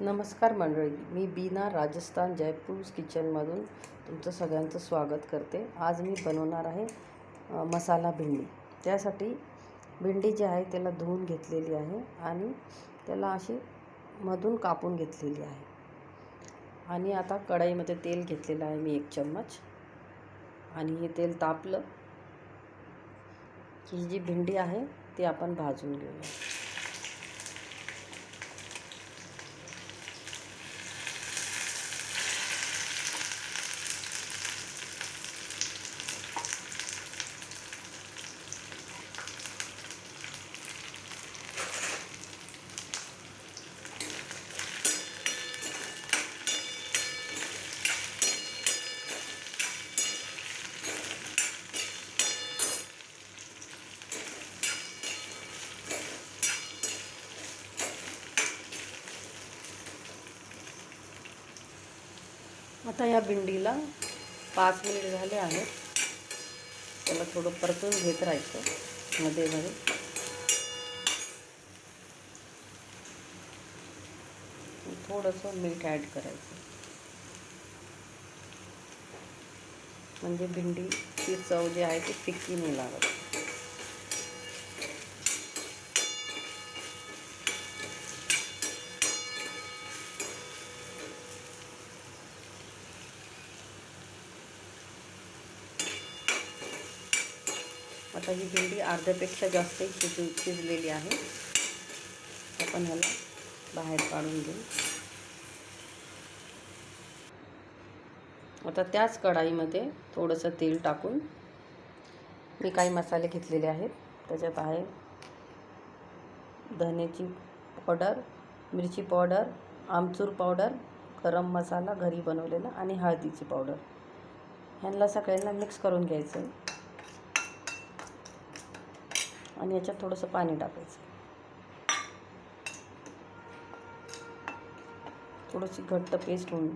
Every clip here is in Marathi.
नमस्कार मंडळी, मी बीना राजस्थान जयपूर किचनमधून तुमचं सगळ्यांचं स्वागत करते. आज मी बनवणार आहे मसाला भेंडी. त्यासाठी भेंडी जी आहे त्याला धुवून घेतलेली आहे आणि त्याला अशी मधून कापून घेतलेली आहे. आणि आता कढईमध्ये तेल घेतलेलं आहे मी 1 चम्मच. आणि हे तेल तापलं की जी भेंडी आहे ती आपण भाजून घेऊया. आता या भेंडीला 5 मिनिट झाले आहेत. त्याला थोडं परतून घेत राहायचं मध्ये मध्ये. थोडंसं मीठ ॲड करायचं म्हणजे भेंडीची चव जी आहे ती फिक्की नाही लागत. आता ही भेंडी अर्ध्यापेक्षा जास्त शिजलेली आहे. आपण ह्याला बाहेर काढून घेऊ. आता त्याच कढाईमध्ये थोडंसं तेल टाकून मी काही मसाले घेतलेले आहेत. त्याच्यात आहे धनेची पावडर, मिरची पावडर, आमचूर पावडर, गरम मसाला घरी बनवलेला आणि हळदीची पावडर. ह्यांना सगळ्यांना मिक्स करून घ्यायचं आणि याच्यात थोडंसं पाणी टाकायचं. थोडीशी घट्ट पेस्ट होऊन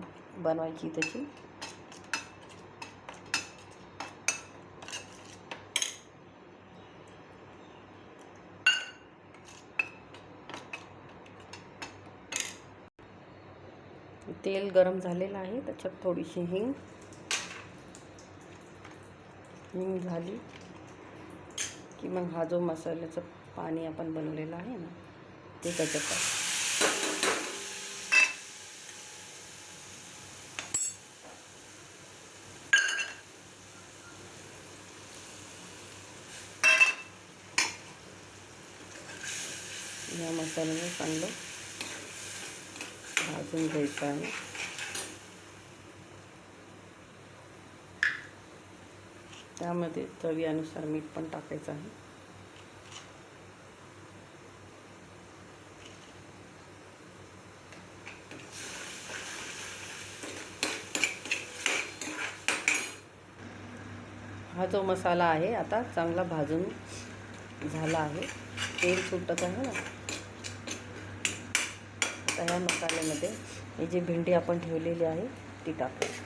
बनवायची त्याची. तेल गरम झालेलं आहे. त्याच्यात थोडीशी हिंग झाली की मग हा जो मसाल्याचं पाणी आपण बनवलेलं आहे ना ते त्याच्यात या मसाल्याने चांगलं भाजून घ्यायचं आहे. त्यामध्ये चवीनुसार मीठ पण टाकायचं आहे. हा जो मसाला आहे आता चांगला भाजून झाला आहे. तेल सुटत आहे ना. आता ह्या मसाल्यामध्ये ही जी भेंडी आपण ठेवलेली आहे ती टाकायची.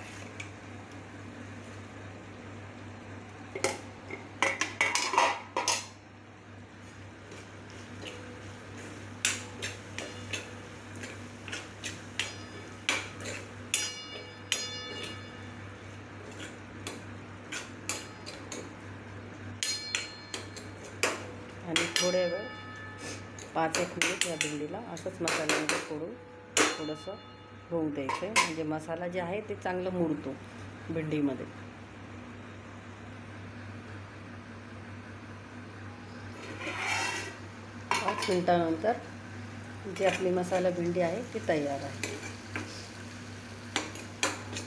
आणि थोड्या वेळ 5-1 मिनिट या भेंडीला असंच मसाल्यामध्ये थोडंसं होऊ द्यायचं आहे. म्हणजे मसाला जे आहे ते चांगलं मुरतो भेंडीमध्ये. पाच मिनिटानंतर जी आपली मसाला भेंडी आहे ती तयार आहे.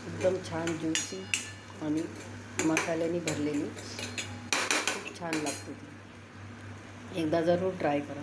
एकदम छान ज्युसी आणि मसाल्याने भरलेली खूप छान लागते ती. एकदा जरूर ट्राय करा.